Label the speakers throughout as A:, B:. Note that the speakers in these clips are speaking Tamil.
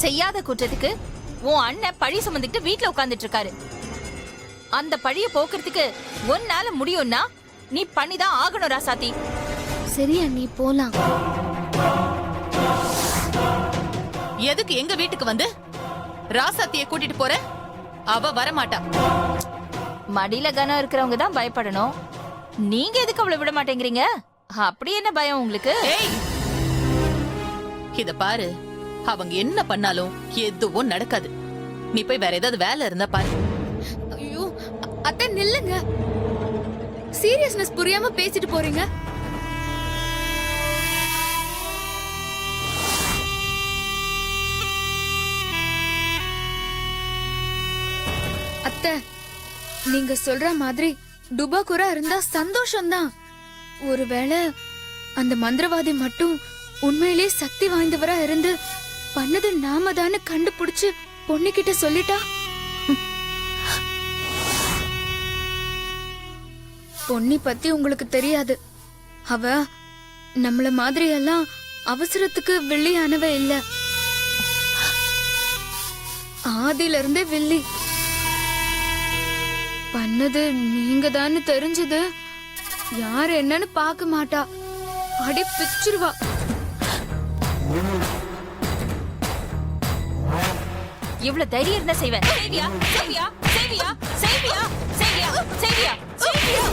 A: செய்யாத குற்றத்துக்கு உன் அண்ணன் பழி சுமந்துட்டு வீட்டுல உட்கார்ந்துட்டு இருக்காரு. அந்த பழிய போக்குறதுக்கு உன்னால முடியும்னா நீ பண்ணிதான் ஆகணும் ராசாத்தி.
B: சரி அண்ணி, போலாம்.
C: எதுக்கு எங்க வீட்டுக்கு வந்து ராசாத்திய கூட்டிட்டு போற? அவ வரமாட்டா.
A: மடியில கனம் இருக்கிறவங்க தான் பயப்படணும். நீங்க எதுக்கு அவளை விட மாட்டேங்கிறீங்க? அப்படி என்ன பயம் உங்களுக்கு?
C: ஏய், இத பாரு, அவங்க என்ன பண்ணாலும் எதுவும் நடக்காது. நீ போய் வேற ஏதாவது வேலை இருந்தா பாரு.
B: ஐயோ அத்தை, நில்லுங்க. சீரியஸ்னஸ் புரியாம பேசிட்டு போறீங்க. அத்தை, நீங்க சொல்ற மாதிரி டுபாக்குரா இருந்தா சந்தோஷம்தான். ஒருவேளை அந்த மந்திரவாதி மட்டும் உண்மையிலே சக்தி வாய்ந்தவரா இருந்து பண்ணது நாம தானே கண்டுபிடிச்சு பொண்ணுகிட்ட சொல்லிட்டா? பொன்னி பத்தி உங்களுக்கு தெரியாது. அவ நம்மள மாதிரி எல்லாம் அவசரத்துக்கு வெள்ளியானவ இல்ல. ஆதியில இருந்தே வெள்ளி. பண்ணது நீங்க தானே தெரிஞ்சது யாரு என்னன்னு பார்க்க மாட்டா. அடி பிச்சிருவா.
A: இவ்வளவு தைரியம் இருந்தா செய்வேன். செய்வியா? செய்வியா? செய்வியா? செய்வியா? செய்வியா? செய்வியா? செய்வியா?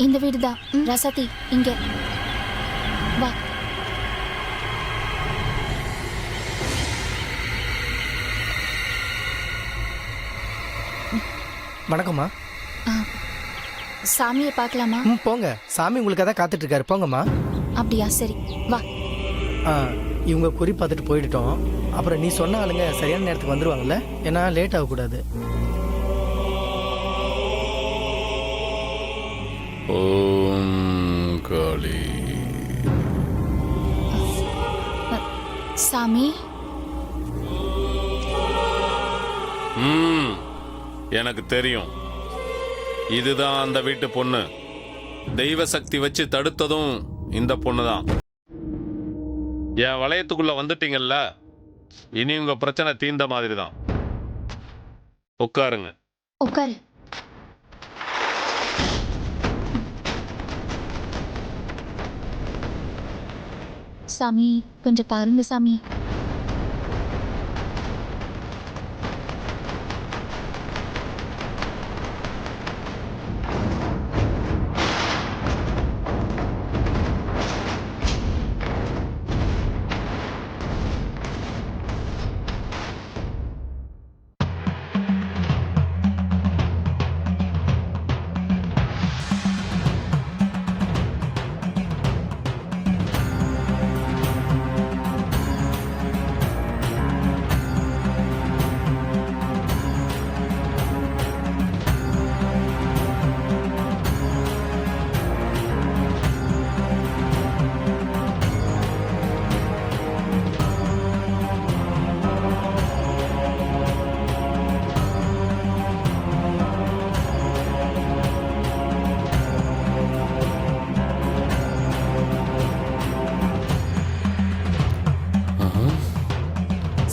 B: இந்த வீடுதான் ரசதி. இங்க வா.
D: வணக்கம்மா.
B: சாமியை பார்க்கலாமா?
D: போங்க, சாமி உங்களுக்கு தான் காத்துட்டு இருக்காரு. போங்கம்மா.
B: அப்படியா? சரி வா.
D: இவங்க குறி பார்த்துட்டு போயிட்டோம். அப்புறம் நீ சொன்ன ஆளுங்க சரியான நேரத்துக்கு வந்துருவாங்கல்ல, ஏன்னா லேட் ஆகக்கூடாது.
E: ஓம் காளி.
B: சாமி.
E: எனக்கு தெரியும், இதுதான் அந்த வீட்டு பொண்ணு. தெய்வ சக்தி வச்சு தடுத்ததும் இந்த பொண்ணு தான். என் வளையத்துக்குள்ள வந்துட்டீங்கல்ல, இனி உங்க பிரச்சனை தீர்ந்த மாதிரி தான். உட்காருங்க.
B: உட்காரு. சாமி கொஞ்சம் பாருங்க சாமி.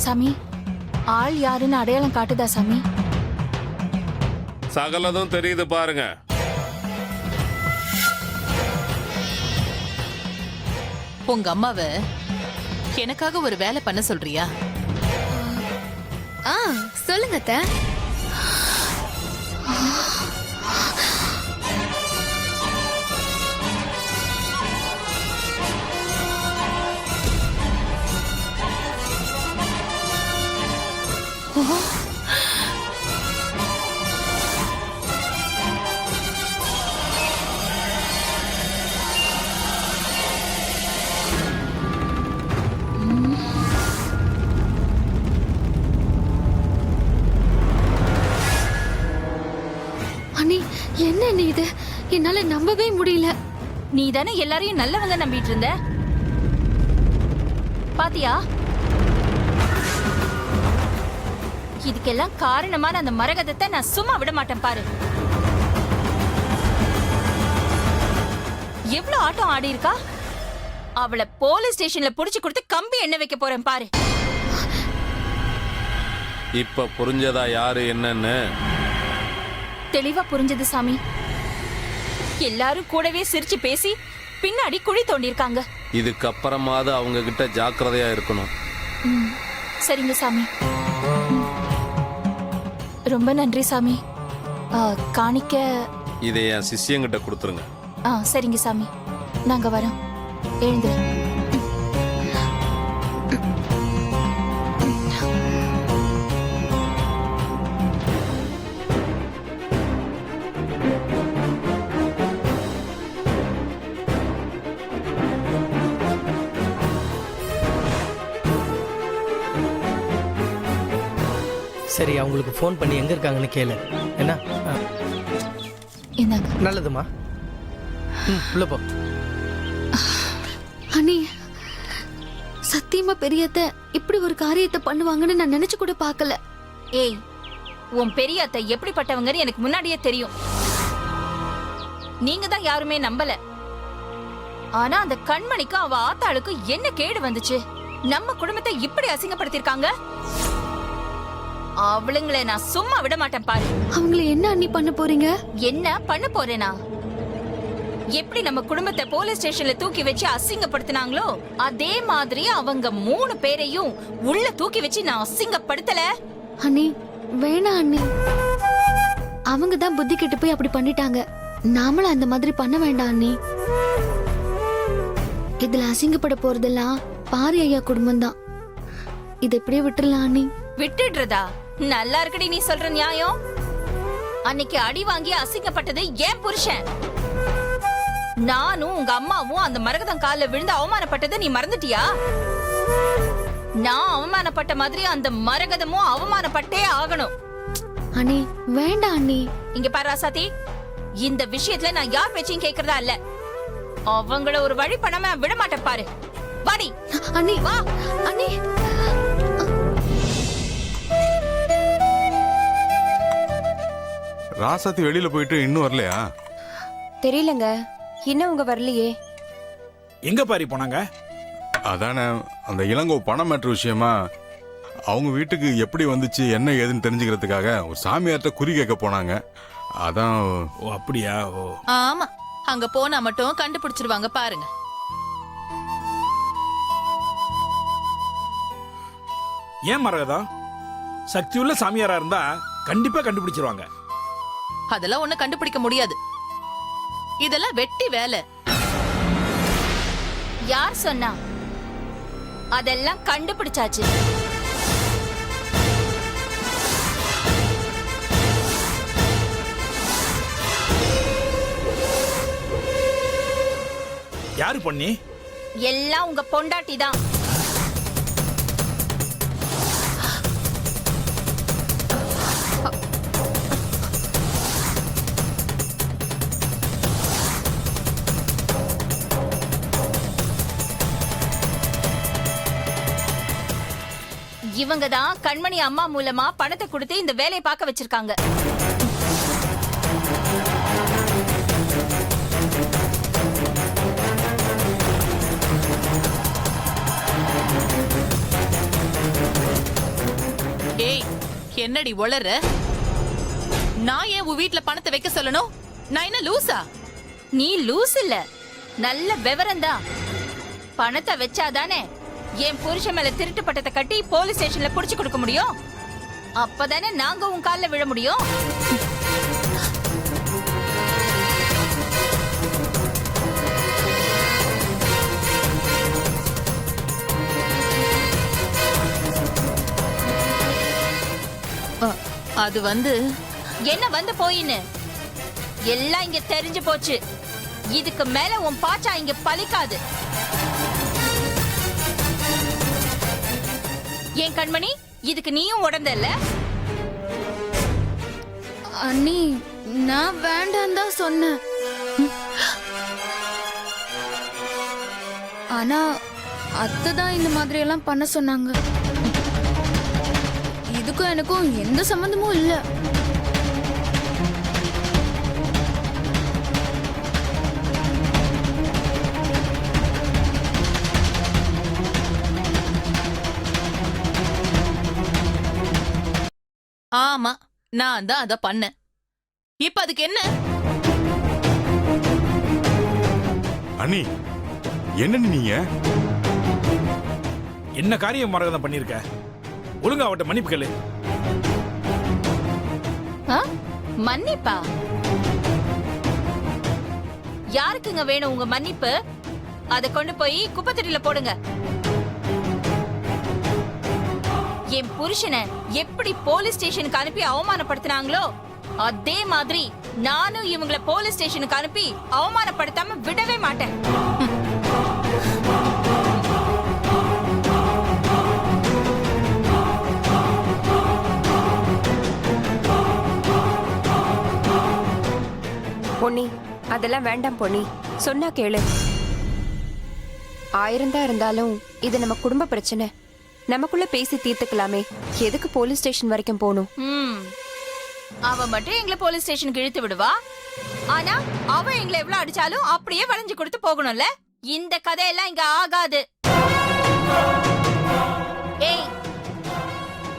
B: சாமி, ஆள் யாருன்னு அடையாளம் காட்டுதா சாமி?
E: சகலதும் தெரியுது பாருங்க.
C: உங்க அம்மாவை எனக்காக ஒரு வேலை பண்ண சொல்றியா?
B: சொல்லுங்க அத்தை. என்ன நீ இது? என்னால நம்பவே முடியல.
A: நீ தானே எல்லாரையும் நல்லவங்க நம்பிட்டு இருந்த. பாத்தியா, இதுக்கெல்லாம் காரணமான அந்த மரகதத்தை நான் சும்மா விட மாட்டேன் பாரு. எவ்வளவு ஆட்டம் ஆடி இருக்கா. அவளை போலீஸ் ஸ்டேஷன்ல புடிச்சு கொடுத்து கம்பி எண்ணெய் வைக்க போறேன் பாரு.
E: இப்ப புரிஞ்சதா யாரு என்னன்னு?
A: தெளிவா புரிஞ்சது சாமி. எல்லாரும் கூடவே சிரிச்சு பேசி பின்னாடி குழி தோண்டிருக்காங்க.
E: இதுக்கப்புறமாவது அவங்க கிட்ட ஜாக்கிரதையா இருக்கணும்.
A: சரிங்க சாமி. ரொம்ப நன்றி சாமி. காணிக்க
E: இதை என் சிஷ்யங்கிட்ட கொடுத்துருங்க.
A: சரிங்க சாமி, நாங்க வரோம். எழுந்து.
D: சரி, அவங்களுக்கு ஃபோன் பண்ணி எங்கே இருக்காங்கன்னு கேளு. என்ன?
A: இந்தாங்க.
D: நல்லதுமா. உள்ள போ.
B: அண்ணி, சத்தியமா பெரியத்த இப்படி ஒரு காரியத்தை பண்ணுவாங்கன்னு நான் நினைச்சு கூட பார்க்கல.
A: ஏய், உன் பெரிய அத்தை எப்படிப்பட்டவங்கன்னு எனக்கு முன்னாடியே தெரியும். நீங்க தான் யாருமே நம்பல. ஆனா அந்த கண்மணிக்கு அவ ஆத்தாளுக்கு என்ன கேடு வந்துச்சு? நம்ம குடும்பத்தை இப்படி அசிங்கப்படுத்திருக்காங்க. அவளுங்களை நான் சும்மா விட மாட்டேன் பாரு.
B: அவங்கள என்ன அண்ணி பண்ண போறீங்க?
A: என்ன பண்ண போறேனா? எப்படி நம்ம குடும்பத்தை போலீஸ் ஸ்டேஷன்ல தூக்கி வச்சு அசிங்கப்படுத்தினாங்களோ அதே மாதிரி அவங்க 3 பேரையும் உள்ள தூக்கி வச்சு நான் அசிங்கப்படுத்தல.
B: அண்ணி வேணாம் அண்ணி. அவங்க தான் புத்தி கெட்டு போய் அப்படி பண்ணிட்டாங்க. நாமளும் அந்த மாதிரி பண்ண வேண்டாம் அண்ணி. இதுல அசிங்கப்பட போறதெல்லாம் பாரி ஐயா குடும்பம் தான். இதை இப்படியே விட்டுறலாம் அண்ணி.
A: விட்டுடுறதா? நல்லா இருக்குடி நீ சொல்ற நியாயம். அன்னைக்கு அடி வாங்கி அசிங்கப்பட்டது ஏன் புருஷன். நானும் உங்க அம்மாவும் அந்த மரகதம் கால்ல விழுந்து அவமானப்பட்டது நீ மறந்துட்டியா? நான் அவமானப்பட்ட மாதிரி அந்த மரகதமும் அவமானப்பட்டே ஆகணும்.
B: அண்ணி வேண்டாம் அண்ணி.
A: இங்க பாரு ராசாத்தி, இந்த விஷயத்துல நான் யார் பேச்சையும் கேக்குறதா இல்ல. அவங்கள ஒரு வழி பண்ணாம விட மாட்டேன் பாரு. வாடி.
B: அண்ணி
A: வா.
B: அண்ணி.
F: ராசாத்தி வெளியில போயிட்டு இன்னும் வரலையா?
G: தெரியலங்க, இன்னும் உங்க வரலையே.
H: எங்க பாரி போனாங்க?
F: அதானே அந்த இளங்கோ பணம் மேட்ரு விஷயமா அவங்க வீட்டுக்கு எப்படி வந்துச்சு என்ன ஏதுன்னு தெரிஞ்சுக்கிறதுக்காக ஒரு சாமியார்ட்ட குறி கேட்க போனாங்க. அதான்.
H: ஓ அப்படியா? ஓ
C: ஆமா, அங்க போனா மட்டும் கண்டுபிடிச்சிருவாங்க பாருங்க.
H: ஏன் மரகதா? சக்தி உள்ள சாமியாரா இருந்தா கண்டிப்பா கண்டுபிடிச்சிருவாங்க.
C: அதெல்லாம் ஒண்ணு கண்டுபிடிக்க முடியாது. இதெல்லாம் வெட்டி வேலை.
A: யார் சொன்னா? அதெல்லாம் கண்டுபிடிச்சாச்சு.
H: யாரு பொண்ணி?
A: எல்லாம் உங்க பொண்டாட்டி தான். இவங்க தான் கண்மணி அம்மா மூலமா பணத்தை கொடுத்து இந்த வேலையை பார்க்க வச்சிருக்காங்க.
C: ஏய், என்னடி ஒளற? நான் ஏன் உன் வீட்ல பணத்தை வைக்க சொல்லணும்? நான் என்ன லூசா?
A: நீ லூஸ் இல்ல, நல்ல விவரம் தான். பணத்தை வச்சாதானே என் புருஷன் மேல திருட்டு பட்டத்தை கட்டி போலீஸ் ஸ்டேஷன்ல புடிச்சு கொடுக்க முடியும். அப்பதானே நாங்க உன் கால்ல விழ முடியும்.
C: அது வந்து
A: என்ன வந்து போயின்னு எல்லாம் இங்க தெரிஞ்சு போச்சு. இதுக்கு மேல உன் பாச்சா இங்க பலிக்காது. ஏன் கண்மணி, இதுக்கு நீயும் உடந்தல்ல?
B: அண்ணி நான் வேண்டாம் தான் சொன்னேன். ஆனா அத்தை தான் இந்த மாதிரி எல்லாம் பண்ண சொன்னாங்க. இதுக்கும் எனக்கும் எந்த சம்பந்தமும் இல்ல.
C: ஆமா, நான் தான் அத பண்ணேன். இப்ப அதுக்கு என்ன?
F: அண்ணி என்ன நீங்க
H: என்ன காரியம் மரகதம் பண்ணிருக்க? ஒழுங்கா அவட்ட மன்னிப்பு கேளு.
A: ஆ? மன்னிப்பா? யாருக்குங்க வேணும் உங்க மன்னிப்பு? அத கொண்டு போய் குப்பைத்தொட்டில போடுங்க. என் புருஷனை எப்படி போலீஸ் ஸ்டேஷனுக்கு அனுப்பி அவமானப்படுத்தினாங்களோ அதே மாதிரி நானும் இவங்களை போலீஸ் ஸ்டேஷனுக்கு அனுப்பி அவமானப்படுத்தாம விடவே மாட்டேன்.
G: பொன்னி, அதெல்லாம் வேண்டாம் பொன்னி. சொன்னா கேளு. 1000 தான் இருந்தாலும் இது நம்ம குடும்ப பிரச்சனை. நமக்குள்ள பேசி தீர்த்துக்கலாமே. எதுக்கு போலீஸ் ஸ்டேஷன் வரைக்கும் போகணும்?
A: அவ மட்டும் எங்களை போலீஸ் ஸ்டேஷனுக்கு இழுத்து விடுவா. ஆனா அவ எங்களை எவ்வளவு அடிச்சாலும் அப்படியே வளைஞ்சு கொடுத்து போகணும்ல. இந்த கதையெல்லாம் இங்க ஆகாது. ஏய்,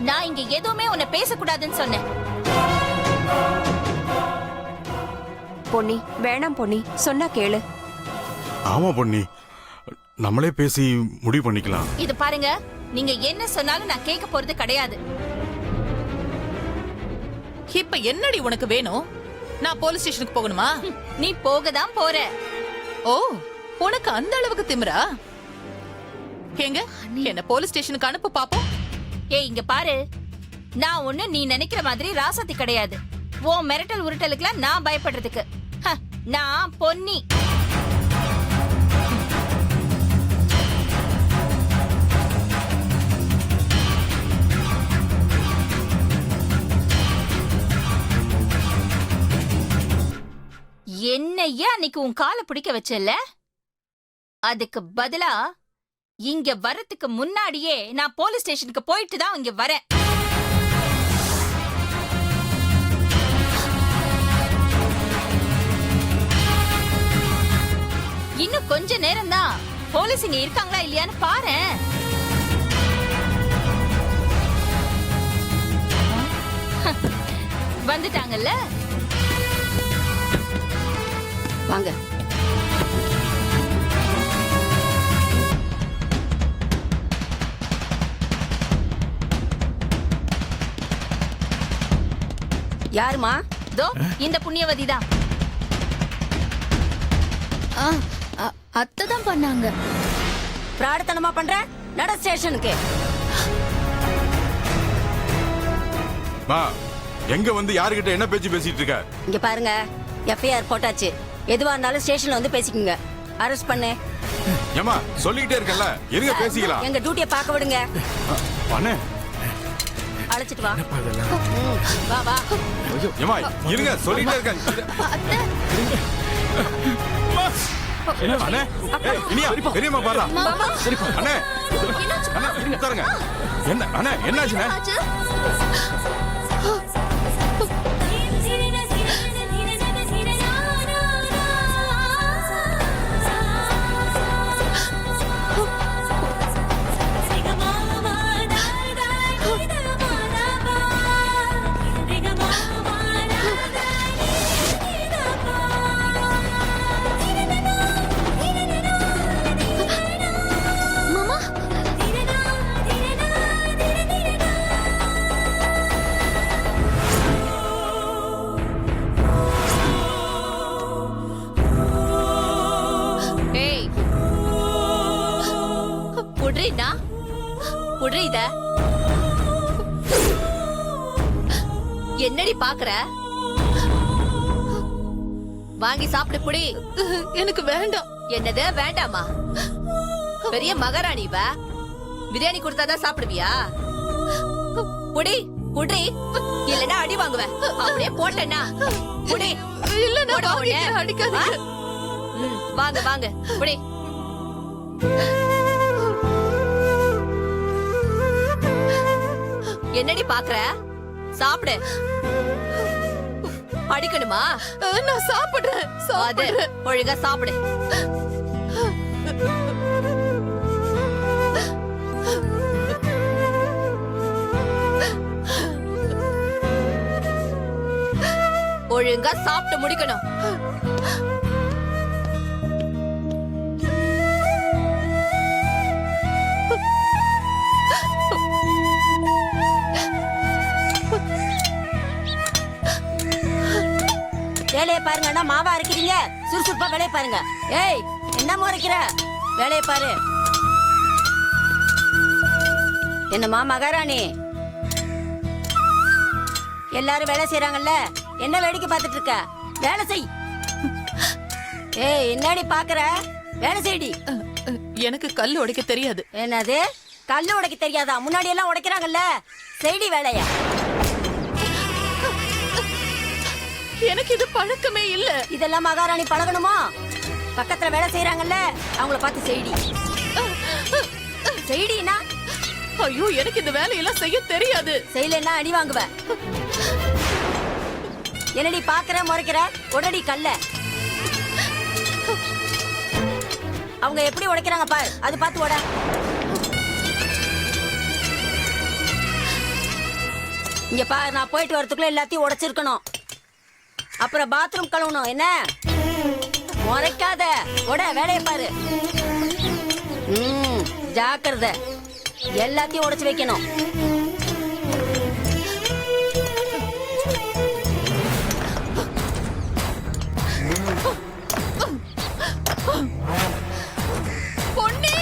A: நான் இங்க எதுவுமே உன்னை பேசக்கூடாதுன்னு சொன்னேன்.
G: பொன்னி, வேணாம் பொன்னி. சொன்னா கேளு.
F: ஆமா பொன்னி, நம்மளே பேசி முடிவு பண்ணிக்கலாம்.
A: இது பாருங்க, நீங்க என்ன சொன்னாலும் நான் கேட்க போறது கிடையாது.
C: இப்ப என்னடி உனக்கு வேணும்? நான் போலீஸ் ஸ்டேஷனுக்கு போகணுமா?
A: நீ போகதான் போற.
C: ஓ, உனக்கு அந்த அளவுக்கு திமிரா? எங்க என்ன போலீஸ் ஸ்டேஷனுக்கு அனுப்பு பாப்போம்.
A: ஏய், இங்க பாரு, நான் ஒண்ணு நீ நினைக்கிற மாதிரி ராசாத்தி கிடையாது. ஓ மிரட்டல் உருட்டலுக்குலாம் நான் பயப்படுறதுக்கு. நான் பொன்னி. என்னையா அன்னைக்கு உன் காலை பிடிக்க வச்சல, அதுக்கு பதிலா இங்க வரதுக்கு முன்னாடியே நான் போலீஸ் ஸ்டேஷனுக்கு போயிட்டு தான் இங்க வரேன். இன்னும் கொஞ்ச நேரம் தான். போலீஸ் இங்க இருக்காங்களா இல்லையான்னு பாரேன். வந்துட்டாங்கல்ல,
I: வாங்க. யாருமா?
A: தோ இந்த புண்ணியவதி தான்.
B: அத்தை தான் பண்ணாங்க.
I: பிராடத்தனமா பண்ற? நட ஸ்டேஷனுக்கு.
F: மா, எங்க வந்து யாருகிட்ட என்ன பேச்சு பேசிட்டு இருக்க?
I: இங்க பாருங்க, எஃப்ஐஆர் போட்டாச்சு. எதுவா இருந்தாலும் ஸ்டேஷன்ல வந்து பேசிக்கோங்க. அரெஸ்ட் பண்ணு.
F: ஏமா சொல்லிக்கிட்டே இருக்கல, இருங்க பேசிக்கலாம்.
I: எங்க டியூட்டியை பார்க்க விடுங்க.
F: அண்ணே,
I: அழைச்சிட்டு வா. வா வா.
F: ஏமா இருங்க, சொல்லிட்டே இருக்கேன். அண்ணே, ஏய், இனியா பெரியம்மா பாரா. அண்ணே, அண்ணே உட்காருங்க. என்ன அண்ணே, என்னாச்சுண்ணே?
A: என்னடி பாக்குற? வாங்கி சாப்பிடு. புடி.
C: எனக்கு வேண்டாம்.
A: என்னது வேண்டாமா? பெரிய மகாராணி இவ. பிரியாணி கொடுத்தாதான் சாப்பிடுவியா? புடி புடி, இல்லன்னா அடி வாங்குவேன். அப்படியே போட்டேன்னா புடி.
C: இல்ல, அடிக்காதீங்க.
A: வாங்க வாங்க, புடி. என்னடி பாக்குற? சாப்பிடு. அடிக்கணுமா?
C: நான் சாப்பிடுறேன்.
A: ஒழுங்கா சாப்பிடு.
G: ஒழுங்கா சாப்பிட்டு முடிக்கணும்.
I: வேலையை பாருங்க. அண்ணா மாவா இருக்கிறீங்க, சுறுசுறுப்பா வேலையை பாருங்க. ஏய், என்ன முறைக்கிற? வேலையை பாரு. என்னம்மா மகாராணி, எல்லாரும் வேலை செய்யறாங்கல்ல, என்ன வேடிக்கை பார்த்துட்டு இருக்க? வேலை செய். ஏய், என்னடி பாக்குற? வேலை செய்டி.
C: எனக்கு கல் உடைக்க தெரியாது.
I: என்னது, கல்லு உடைக்க தெரியாதா? முன்னாடி எல்லாம் உடைக்கிறாங்கல்ல, செய்டி வேலைய.
C: எனக்கு இது பழக்கமே இல்ல.
I: இதெல்லாம் மகாராணி பழகணுமா? பக்கத்துல வேலை செய்யறாங்கல்ல, அவங்கள பார்த்து செய்டி. செய்டினா
C: ஐயோ, எனக்கு இந்த வேலையெல்லாம் செய்ய தெரியாது.
I: செய்யலன்னா அடி வாங்குவ. என்னடி பாக்குற முறைக்கிற? உடடி கல்ல. அவங்க எப்படி உடைக்கிறாங்க பாரு, அது பார்த்து உட. இங்க பாரு, நான் போயிட்டு வரதுக்குள்ள எல்லாத்தையும் உடைச்சிருக்கணும். அப்புறம் பாத்ரூம் கழுவணும். என்ன முறைக்காத, உட, வேலையை பாரு. ஜாக்கிரதை, எல்லாத்தையும் உடைச்சு வைக்கணும்.
C: பொன்னி,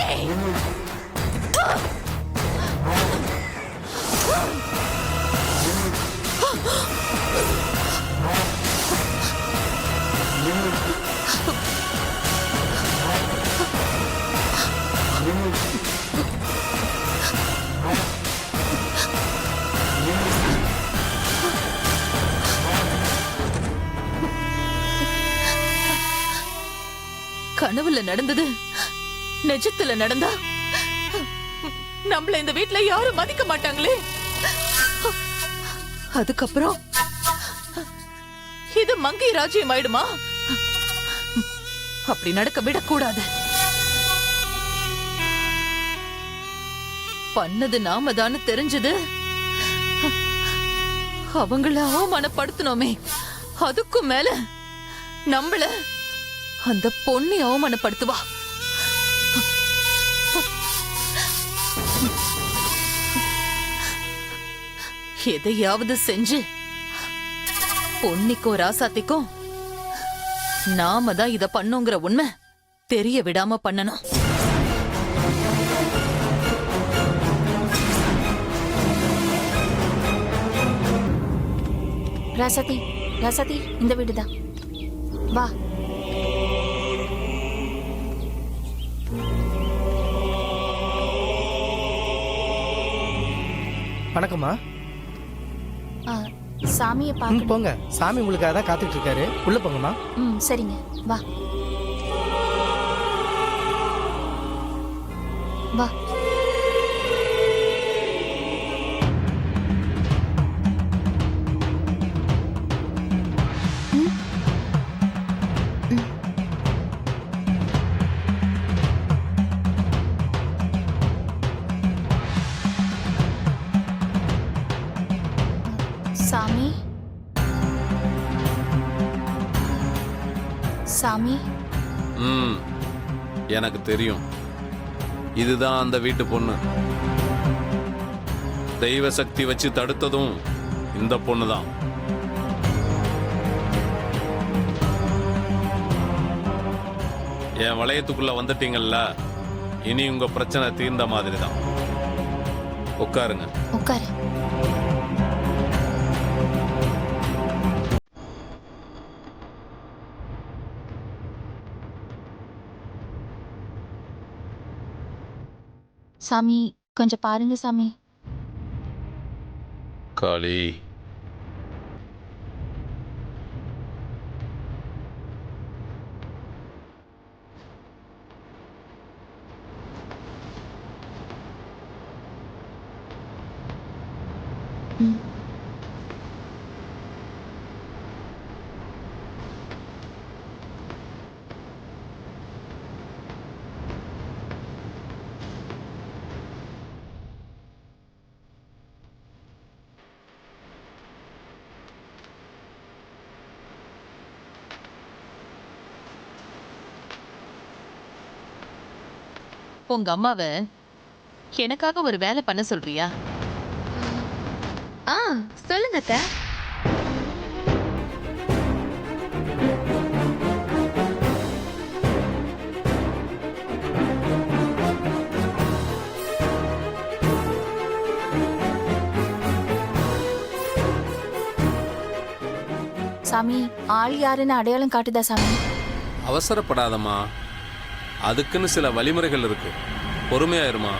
C: கனவுல நடந்தது நிஜத்துல நடந்தா நம்மள இந்த வீட்ல யாரும் மதிக்க மாட்டாங்களே. அதுக்கப்புறம் இது மங்கை ராஜ்யம் ஆயிடுமா? அப்படி நடக்க விடக்கூடாது. பண்ணது நாம தானே தெரிஞ்சது. அவங்கள அவமானப்படுத்தணுமே, அதுக்கும் மேல நம்மள அந்த பொண்ணை அவமானப்படுத்துவா. எதையாவது செஞ்சு பொன்னிக்கும் ராசாத்திக்கும் நாம தான் இத பண்ணோங்கிற உண்மை தெரிய விடாம பண்ணணும்.
A: ராசாத்தி, ராசாத்தி, இந்த வீடுதான். வா.
D: வணக்கம்மா.
A: சாமியை பார்க்க.
D: போங்க, சாமி உங்களுக்காக தான் காத்துட்டு இருக்காரு. உள்ள போங்கம்மா.
A: சரிங்க, வா வா. சாமி, சாமி.
E: எனக்கு தெரியும், இதுதான் அந்த வீட்டு பொண்ணு. தெய்வ சக்தி வச்சு தடுத்ததும் இந்த பொண்ணு தான். என் வளையத்துக்குள்ள வந்துட்டீங்கல்ல, இனி உங்க பிரச்சனை தீர்ந்த மாதிரி தான். உட்காருங்க.
A: உட்காரு. சாமி, கொஞ்சம் பாருங்க சாமி.
E: காளி,
C: உங்க அம்மாவை எனக்காக ஒரு வேலை பண்ண சொல்றியா?
B: ஆ சொல்லுங்க அத்தை.
A: சாமி, ஆள் யாருன்னு அடையாளம் காட்டுதா சாமி?
E: அவசரப்படாதம்மா, அதுக்குன்னு சில வழிமுறைகள் இருக்கு. பொறுமையாயிருமா.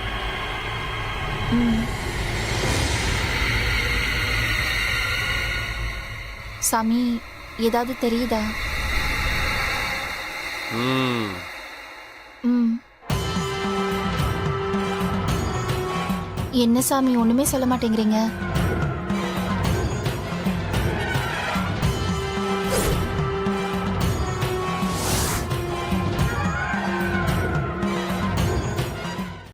A: சாமி, ஏதாவது தெரியுதா?
E: ம்
A: ம். என்ன சாமி, ஒண்ணுமே சொல்ல மாட்டேங்கிறீங்க?